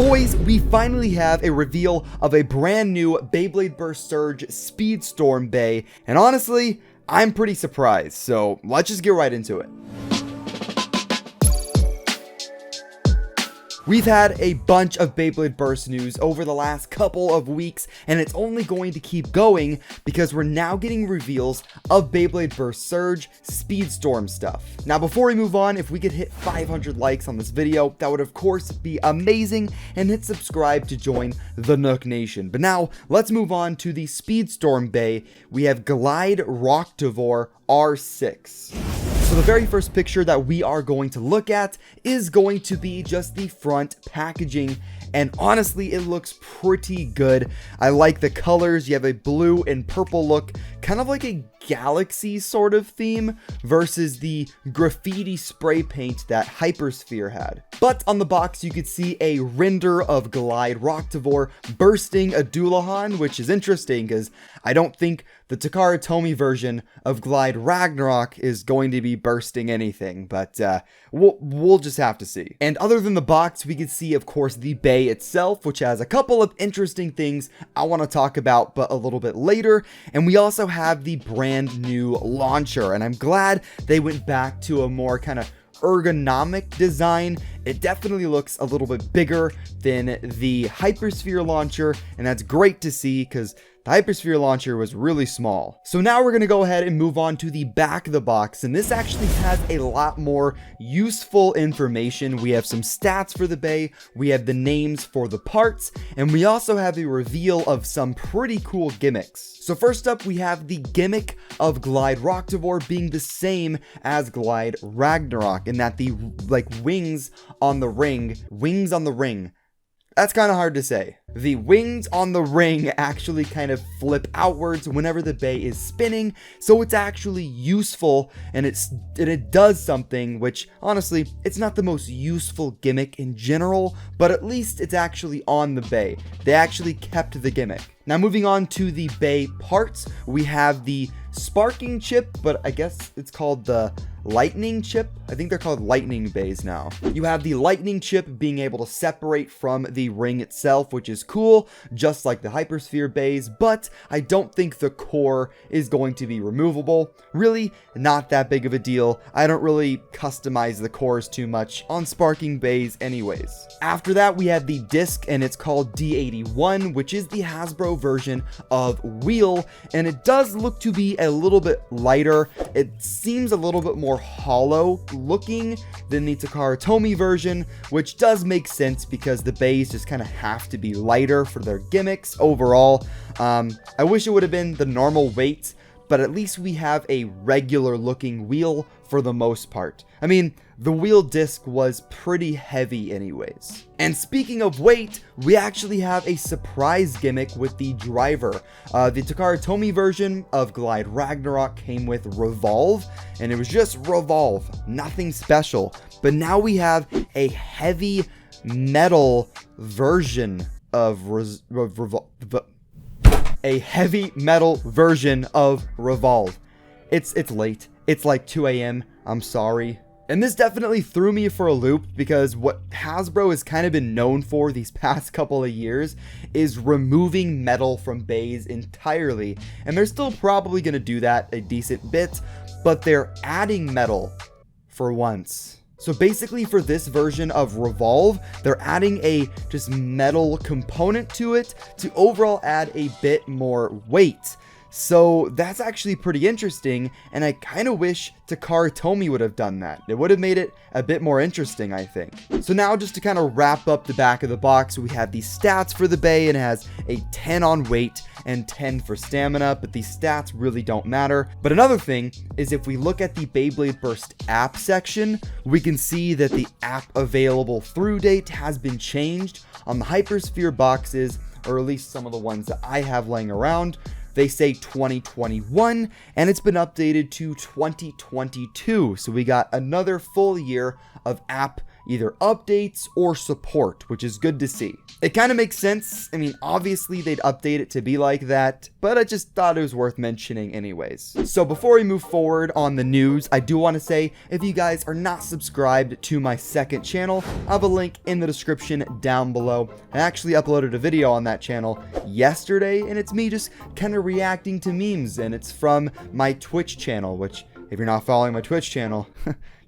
Boys, we finally have a reveal of a brand new Beyblade Burst Surge Speedstorm Bay, and honestly, I'm pretty surprised, so let's just get right into it. We've had a bunch of Beyblade Burst news over the last couple of weeks, and it's only going to keep going because we're now getting reveals of Beyblade Burst Surge Speedstorm stuff. Now, before we move on, if we could hit 500 likes on this video, that would of course be amazing, and hit subscribe to join the Nook Nation. But now, let's move on to the Speedstorm Bay. We have Glide Roktavor R6. So the very first picture that we are going to look at is going to be just the front packaging, and honestly it looks pretty good. I like the colors. You have a blue and purple look, kind of like a galaxy sort of theme versus the graffiti spray paint that Hypersphere had. But on the box you could see a render of Glide Roktavor bursting a Dullahan, which is interesting because I don't think the Takara Tomy version of Glide Ragnarok is going to be bursting anything, but we'll just have to see. And other than the box, we could see, of course, the bay itself, which has a couple of interesting things I want to talk about, but a little bit later. And we also have the brand new launcher, and I'm glad they went back to a more kind of ergonomic design. It definitely looks a little bit bigger than the Hypersphere launcher, and that's great to see because the Hypersphere launcher was really small. So now we're going to go ahead and move on to the back of the box, and this actually has a lot more useful information. We have some stats for the bay, we have the names for the parts, and we also have a reveal of some pretty cool gimmicks. So first up, we have the gimmick of Glide Roktavor being the same as Glide Ragnarok, in that the wings on the ring, that's kind of hard to say. The wings on the ring actually kind of flip outwards whenever the bay is spinning, so it's actually useful, and it does something which, honestly, it's not the most useful gimmick in general, but at least it's actually on the bay. They actually kept the gimmick. Now moving on to the bay parts, we have the sparking chip, but I guess it's called the lightning chip. I think they're called lightning bays now. You have the lightning chip being able to separate from the ring itself, which is cool, just like the Hypersphere bays, but I don't think the core is going to be removable. Really, not that big of a deal. I don't really customize the cores too much on sparking bays anyways. After that, we have the disc, and it's called D81, which is the Hasbro version of Wheel, and it does look to be a little bit lighter. It seems a little bit more hollow looking than the Takara Tomy version, which does make sense because the bays just kind of have to be lighter for their gimmicks overall. I wish it would have been the normal weight, but at least we have a regular looking wheel for the most part. I mean, the wheel disc was pretty heavy anyways. And speaking of weight, we actually have a surprise gimmick with the driver. The Takara Tomy version of Glide Ragnarok came with Revolve, and it was just Revolve, nothing special. But now we have a heavy metal version of Revolve. It's late. It's like 2 a.m. I'm sorry. And this definitely threw me for a loop because what Hasbro has kind of been known for these past couple of years is removing metal from bays entirely. And they're still probably going to do that a decent bit, but they're adding metal for once. So basically for this version of Revolve, they're adding a just metal component to it to overall add a bit more weight. So that's actually pretty interesting, and I kind of wish Takara Tomy would have done that. It would have made it a bit more interesting, I think. So now just to kind of wrap up the back of the box, we have the stats for the bay, and it has a 10 on weight and 10 for stamina, but these stats really don't matter. But another thing is if we look at the Beyblade Burst app section, we can see that the app available through date has been changed on the Hypersphere boxes, or at least some of the ones that I have laying around. They say 2021, and it's been updated to 2022. So we got another full year of app either updates or support, which is good to see. It kind of makes sense. I mean, obviously they'd update it to be like that, but I just thought it was worth mentioning anyways. So before we move forward on the news, I do want to say, if you guys are not subscribed to my second channel, I have a link in the description down below. I actually uploaded a video on that channel yesterday, and it's me just kind of reacting to memes, and it's from my Twitch channel, which if you're not following my Twitch channel,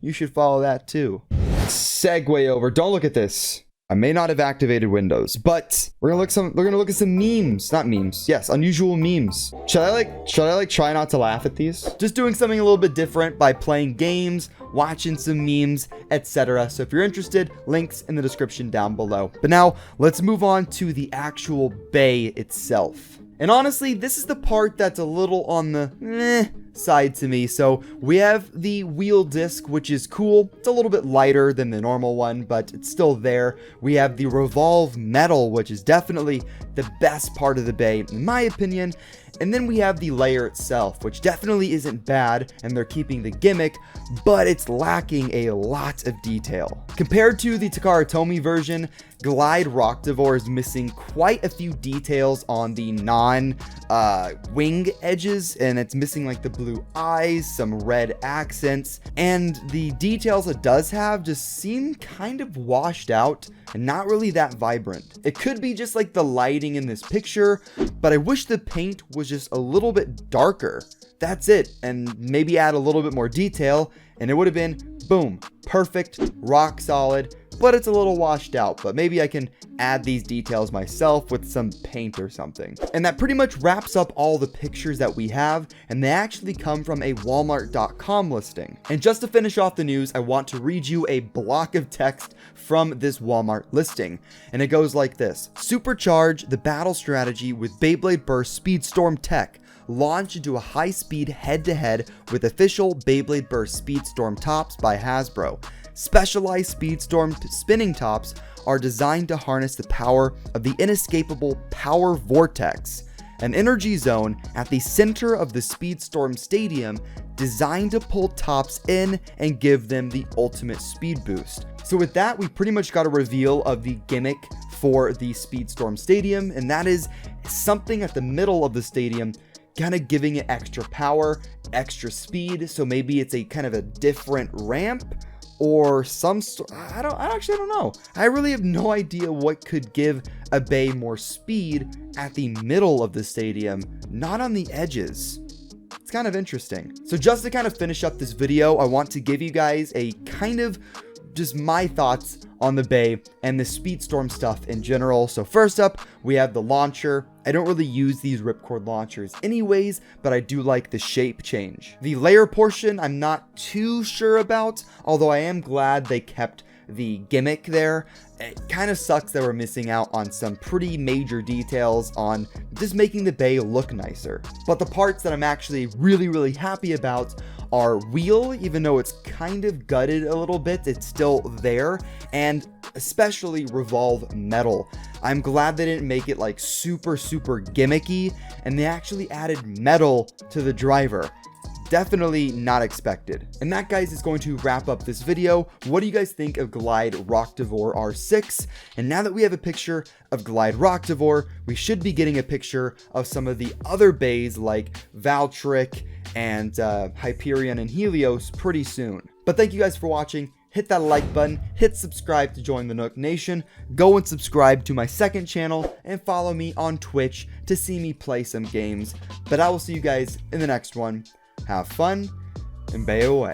you should follow that too. Segue over. Don't look at this. I may not have activated Windows, but we're gonna look at some memes. Not memes. Yes, unusual memes. Should I try not to laugh at these? Just doing something a little bit different by playing games, watching some memes, etc. So if you're interested, links in the description down below. But now let's move on to the actual bay itself. And honestly, this is the part that's a little on the side to me. So we have the wheel disc, which is cool. It's a little bit lighter than the normal one, but it's still there. We have the revolve metal, which is definitely the best part of the bay, in my opinion. And then we have the layer itself, which definitely isn't bad, and they're keeping the gimmick, but it's lacking a lot of detail. Compared to the Takara Tomy version, Glide Roktavor is missing quite a few details on the non-wing edges, and it's missing like the blue eyes, some red accents, and the details it does have just seem kind of washed out and not really that vibrant. It could be just like the lighting in this picture, but I wish the paint was just a little bit darker. That's it, and maybe add a little bit more detail, and it would have been, boom, perfect, rock solid, but it's a little washed out. But maybe I can add these details myself with some paint or something. And that pretty much wraps up all the pictures that we have, and they actually come from a Walmart.com listing. And just to finish off the news, I want to read you a block of text from this Walmart listing, and it goes like this: supercharge the battle strategy with Beyblade Burst Speedstorm tech. Launch into a high-speed head-to-head with official Beyblade Burst Speedstorm tops by Hasbro. Specialized Speedstorm spinning tops are designed to harness the power of the inescapable power vortex, an energy zone at the center of the Speedstorm Stadium designed to pull tops in and give them the ultimate speed boost. So with that, we pretty much got a reveal of the gimmick for the Speedstorm Stadium, and that is something at the middle of the stadium, kind of giving it extra power, extra speed. So maybe it's a kind of a different ramp or some I don't know. I really have no idea what could give a bay more speed at the middle of the stadium, not on the edges. It's kind of interesting. So just to kind of finish up this video, I want to give you guys a kind of just my thoughts on the bay and the Speedstorm stuff in general. So first up, we have the launcher. I don't really use these ripcord launchers anyways, but I do like the shape change. The layer portion, I'm not too sure about, although I am glad they kept the gimmick there. It kind of sucks that we're missing out on some pretty major details on just making the bay look nicer. But the parts that I'm actually really happy about are wheel, even though it's kind of gutted a little bit, it's still there, and especially revolve metal. I'm glad they didn't make it like super gimmicky, and they actually added metal to the driver. Definitely not expected. And that, guys, is going to wrap up this video. What do you guys think of Glide Roktavor R6? And now that we have a picture of Glide Roktavor, we should be getting a picture of some of the other bays like Valtryek and Hyperion and Helios pretty soon. But thank you guys for watching. Hit that like button, hit subscribe to join the Nook Nation, go and subscribe to my second channel, and follow me on Twitch to see me play some games. But I will see you guys in the next one. Have fun, and bay away.